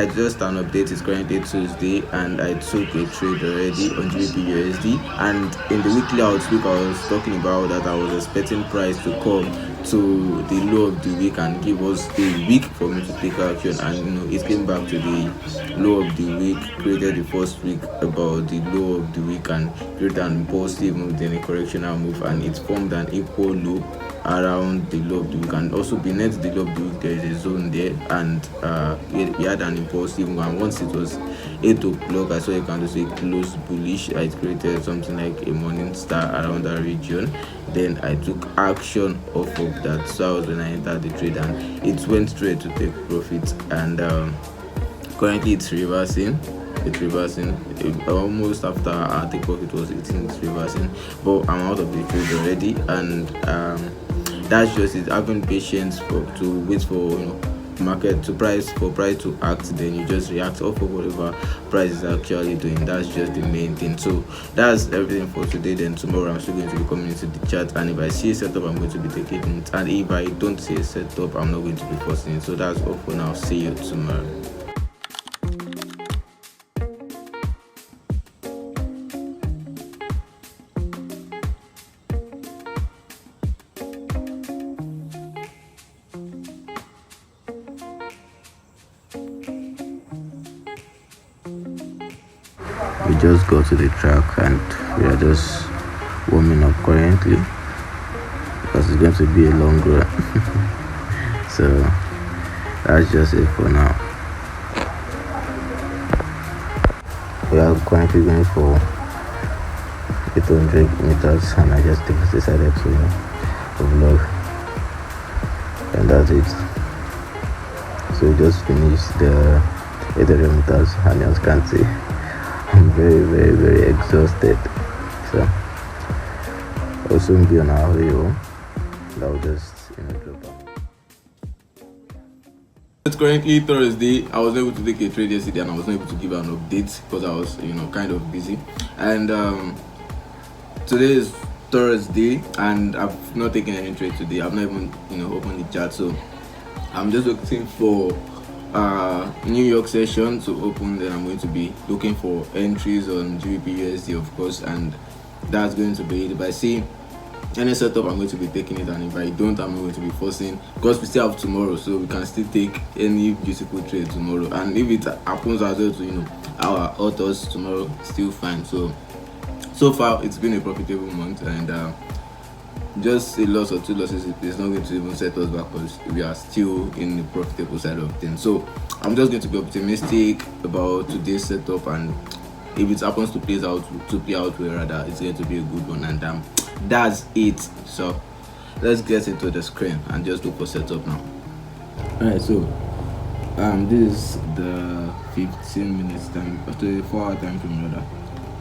Alright, just an update. It's currently Tuesday, and I took a trade already on GBP USD. And in the weekly outlook, I was talking about that I was expecting price to come to the low of the week and give us a week for me to take action. And it came back to the low of the week, created the first week about the low of the week, and created an impulsive move, then a correctional move, and it formed an equal low around the low of the week. And also beneath the low of the week there is a zone there, and we had an impulsive move. And once it was 8 o'clock, I saw a candle say close bullish. It created something like a morning star around that region. Then I took action off of that. So I was when I entered the trade, and it went straight to take profit. And currently it's reversing. Almost after I take profit was 18, it's reversing, but I'm out of the trade already. And that's just it. Having patience to wait for market to price to act, then you just react off of whatever price is actually doing. That's just the main thing. So that's everything for today. Then tomorrow I'm still going to be coming into the chat, and if I see a setup, I'm going to be taking it, and if I don't see a setup, I'm not going to be forcing it. So that's all for now. See you tomorrow. We just got to the track, and we are just warming up currently because it's going to be a long run. So that's just it for now. We are currently going for 800 meters, and I just decided to vlog, and that's it. So we just finished the 800 meters, and as you can see, I'm very exhausted. So I'll soon be on our way home. I'll just drop out. It's currently Thursday. I was able to take a trade yesterday, and I was not able to give an update because I was kind of busy. And today is Thursday, and I've not taken any trade today. I've not even opened the chat, so I'm just looking for New York session to open. Then I'm going to be looking for entries on GBP USD, of course, and that's going to be it. If I see any setup, I'm going to be taking it, and if I don't, I'm going to be forcing, because we still have tomorrow, so we can still take any beautiful trade tomorrow. And if it happens as well to our authors tomorrow, still fine. So far it's been a profitable month, and just a loss or two losses is not going to even set us back, because we are still in the profitable side of things. So I'm just going to be optimistic about today's setup, and if it happens to play out well, rather, it's going to be a good one. And that's it. So let's get into the screen and just look for setup now. Alright, so this is the 15 minutes time, after 4 hour time frame rather.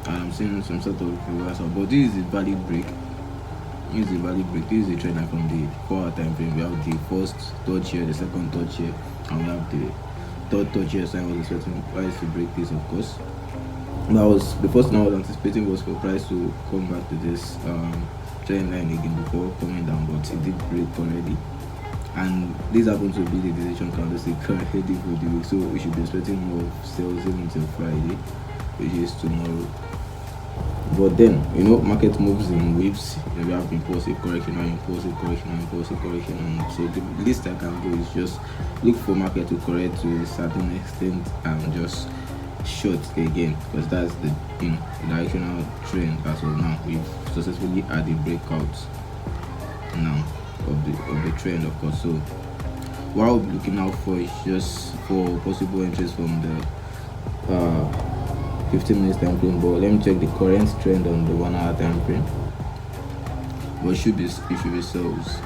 I'm seeing some sort of reversal, but this is a valid break. This is a trend line from the 4 hour time frame. We have the first touch here, the second touch here, and we have the third touch here. So I was expecting price to break this, of course. The first thing I was anticipating was for price to come back to this trend line again before coming down, but it did break already. And this happens to be the decision candlestick heading for the week, so we should be expecting more sales even until Friday, which is tomorrow. But then market moves in waves. We have impulsive correction, and so the least I can do is just look for market to correct to a certain extent and just short again, because that's the directional trend as of now. We've successfully had a breakout now of the trend, of course. So what I'll be looking out for is just for possible entries from the 15 minutes time frame, but let me check the current trend on the 1 hour time frame. But it should be sales.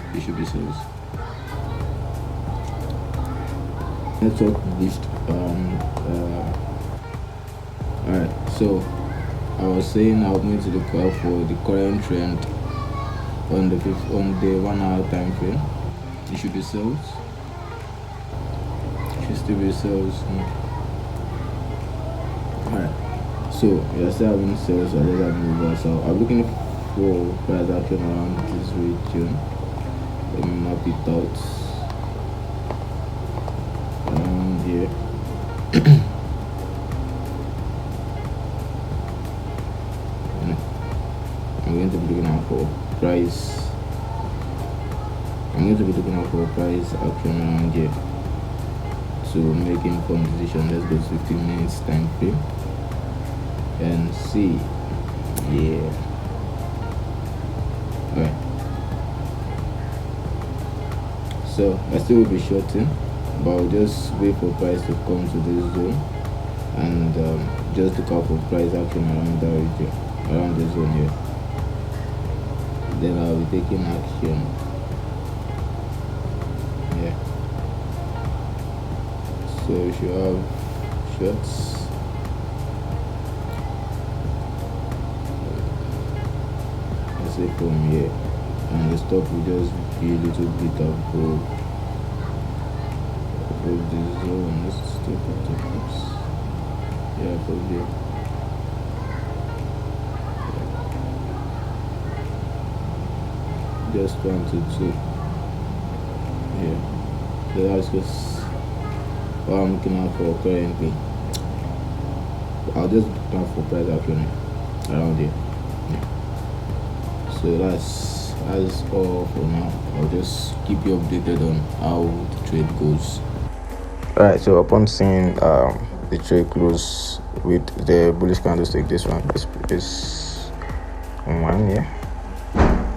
Network glitched. Alright, so I was saying I'm going to look out for the current trend on the 1 hour time frame. It should be sales. It should still be sales. Alright. So we are still having sales, so let's have reversal. I'm looking for price action around this region. Let me map it out around here. going to be looking out for price. I'm going to be looking out for price action around here to make informed decision. Let's go to 15 minutes time frame and see. Yeah. Alright. So I still will be shorting, but I'll just wait for price to come to this zone and just look out for price action around that region, around the zone here. Then I'll be taking action. Yeah. So you should have shots. Let's say from here, and the stop will just be a little bit above the zone. Let's take it to this. Yeah, from here. Just 1 to 2. Yeah. So that's just what I'm looking out for currently. I'll just look out for price action around here. Yeah. So that's all for now. I'll just keep you updated on how the trade goes. Alright, so upon seeing the trade close with the bullish candlestick, this one is one, yeah.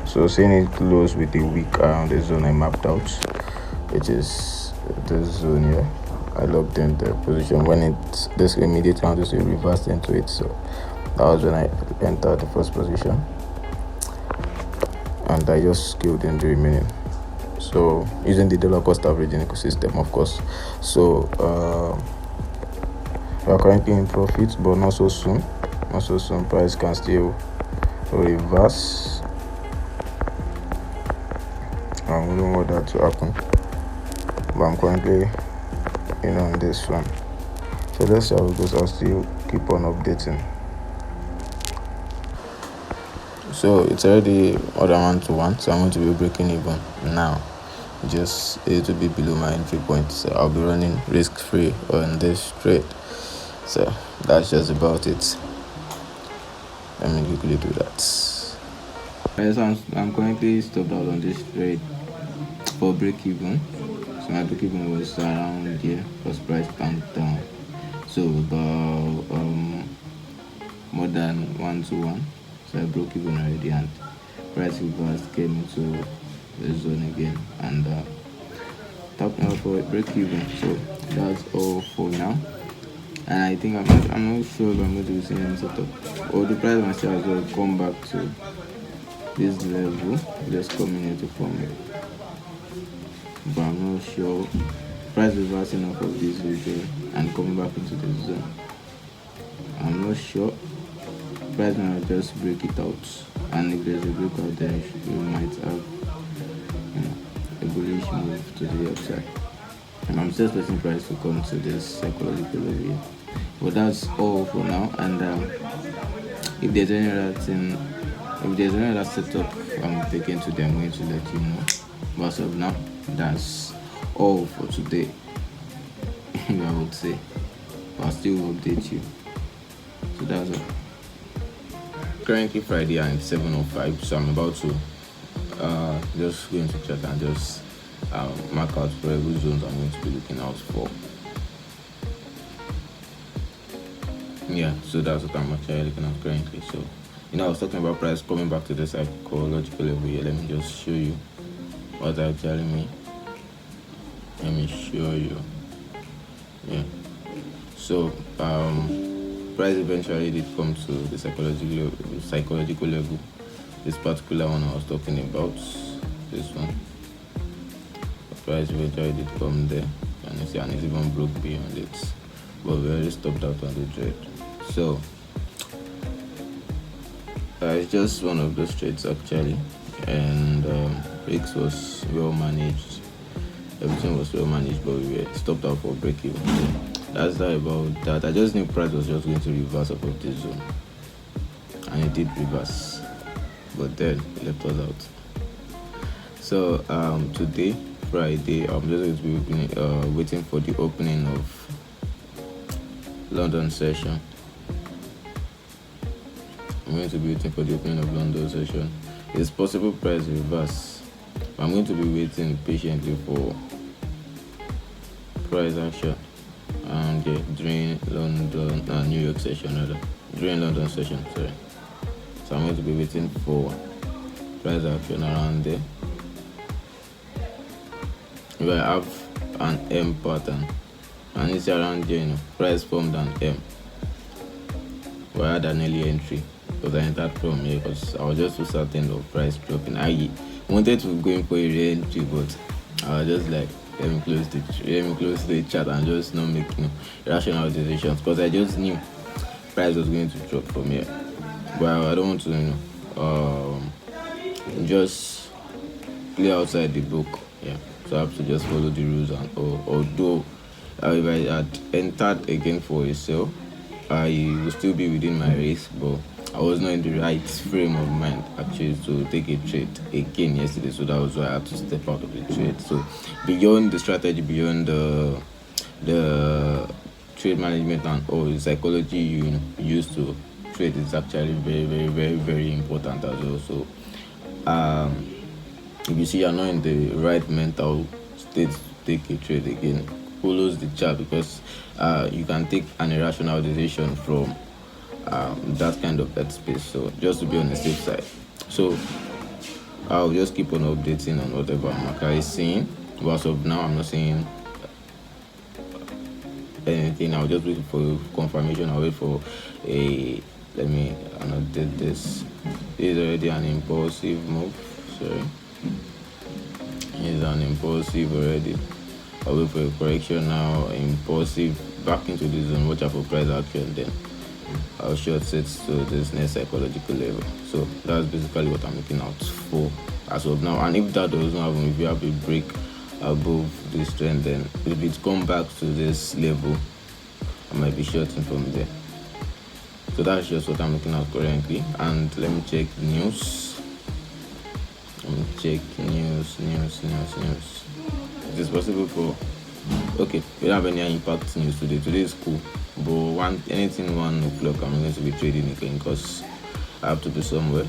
So seeing it close with the wick around the zone I mapped out, which is this zone here. I locked in the position when this immediate candlestick reversed into it. So that was when I entered the first position, and I just scaled in the remaining. So using the dollar cost averaging ecosystem, of course. So we are currently in profit, but not so soon. Not so soon. Price can still reverse. I wouldn't want that to happen, but I'm currently on this one. So let's see how it goes. I'll still keep on updating. So it's already order 1-to-1, so I'm going to be breaking even now, just a little bit below my entry point. So I'll be running risk free on this trade. So that's just about it. Let me quickly do that. Yes, I'm currently stopped out on this trade for break even. So my break even was around here because price went down. So about more than 1-to-1. So I broke even already, and price reverse came into the zone again and tapped out for a break even. So that's all for now. And I think I'm not sure if I'm going to be seeing any sort of, or the price myself will come back to this level, just coming here to form it. But I'm not sure. Price reversing off of this region and coming back into the zone. I'm not sure. Price might just break it out, and if there's a breakout there, we might have a bullish move to the upside. And I'm just expecting price to come to this psychological level. But that's all for now. And if there's any other thing, if there's any other setup I'm taking today, I'm going to let you know. But as of now, that's all for today. I would say, but I'll still update you. So that's all. Currently Friday and 7:05, so I'm about to just go into chat and just mark out variable zones I'm going to be looking out for. Yeah, so that's what I'm actually looking at currently. So I was talking about price coming back to the psychological level here. Let me just show you what they're telling me. Let me show you. Yeah, so price eventually did come to the psychological level. This particular one I was talking about, this one, the price eventually did come there, and you see, and it's even broke beyond it, but we already stopped out on the trade. So it's just one of those trades actually, and Forex was well managed. Everything was well managed, but we were stopped out for break even. That's that about that. I just knew price was just going to reverse up of this zone, and it did reverse, but then it left us out. So today, Friday, I'm just going to be waiting for the opening of London session. I'm going to be waiting for the opening of London session. It's possible price reverse. I'm going to be waiting patiently for price action and during London New York session rather. During London session, sorry. So I'm going to be waiting for price action around there. If I have an M pattern and it's around there, price formed an M. I had an early entry because I entered from here because I was just so certain of price dropping. I wanted to go in for a re-entry, but I was just like, let me close the chat and just not make rational decisions because I just knew price was going to drop from here. But I don't want to just play outside the book. Yeah, so I have to just follow the rules. And although if I had entered again for a sale, I will still be within my race, but I was not in the right frame of mind actually to take a trade again yesterday, so that was why I had to step out of the trade. So beyond the strategy, beyond the trade management and all the psychology you use to trade is actually very, very, very, very important as well. So if you see you're not in the right mental state to take a trade again, follows the chart because you can take an irrational decision from that kind of headspace. So just to be on the safe side. So I'll just keep on updating on whatever Maka is seeing. But as of now, I'm not seeing anything. I'll just wait for confirmation. I'll wait for a let me annotate this. This is already an impulsive move. Sorry. It's an impulsive already. I'll wait for a correction now. Impulsive back into the zone. Watch out for price action. Then I'll short set to this next psychological level. So that's basically what I'm looking out for as of now. And if that doesn't happen, if you have a break above this trend, then if it come back to this level, I might be shorting from there. So that's just what I'm looking at currently. And let me check news. Let me check news. It is possible for okay, we don't have any impact news today. Today is cool. But anything 1 o'clock I'm going to be trading again because I have to be somewhere.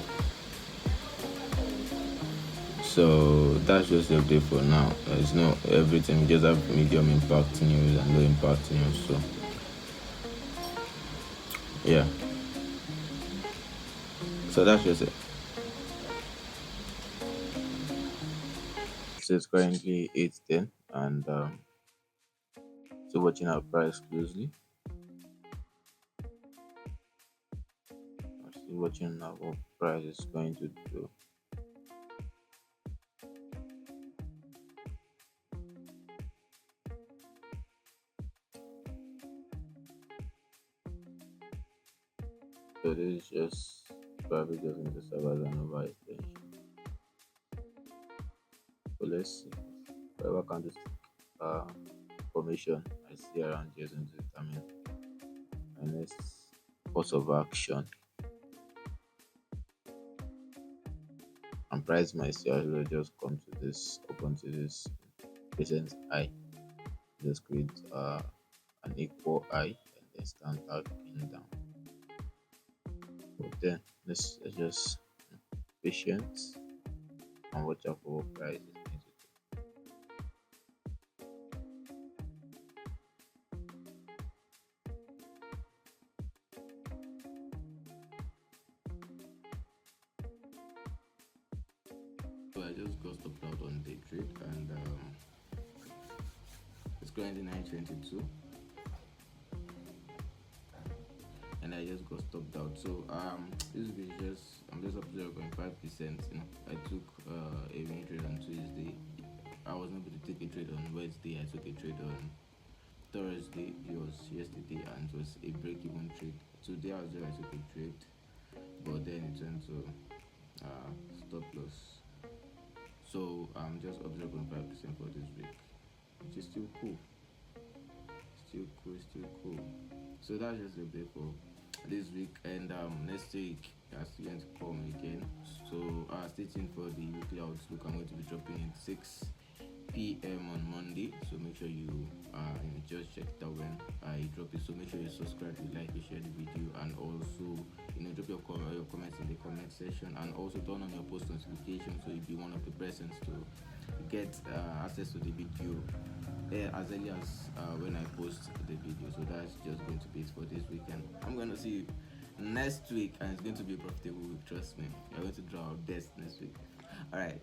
So that's just the update for now. It's not everything, we just have medium impact news and low impact news. So yeah. So that's just it. So it's currently 8:10 and so watching our price closely. I'm still watching now what price is going to do. So this is just probably just going to serve as an overextension. So let's see. Whatever candlestick formation I see around here is going to determine my next course of action. And price might see as well just come to this, open to this present high. Just create an equal high and then stand out in down. But then let's just patient and watch out for what price is going to do. So I just got stopped out on day trade and it's currently 9:22 and I just got stopped out. So this is just I'm just up 0.5%. I took a win trade on Tuesday. I wasn't able to take a trade on Wednesday. I took a trade on Thursday. It was yesterday and it was a break-even trade. Today as well I took a trade, but then it went to stop loss. So I'm just up 0.5% for this week, which is still cool. Still cool. So that's just the update for this week, and next week are still going to come again. So stay tuned for the weekly outlook. I'm going to be dropping at 6 p.m. on Monday. So make sure you just check it out when I drop it. So make sure you subscribe, you like, you share the video, and also drop your comments in the comment section, and also turn on your post notifications so you'll be one of the persons to get access to the video as early as when I post the video. So that's just going to be it for this weekend. I'm going to see you next week, and it's going to be a profitable week. Trust me, you're going to draw our best next week. All right.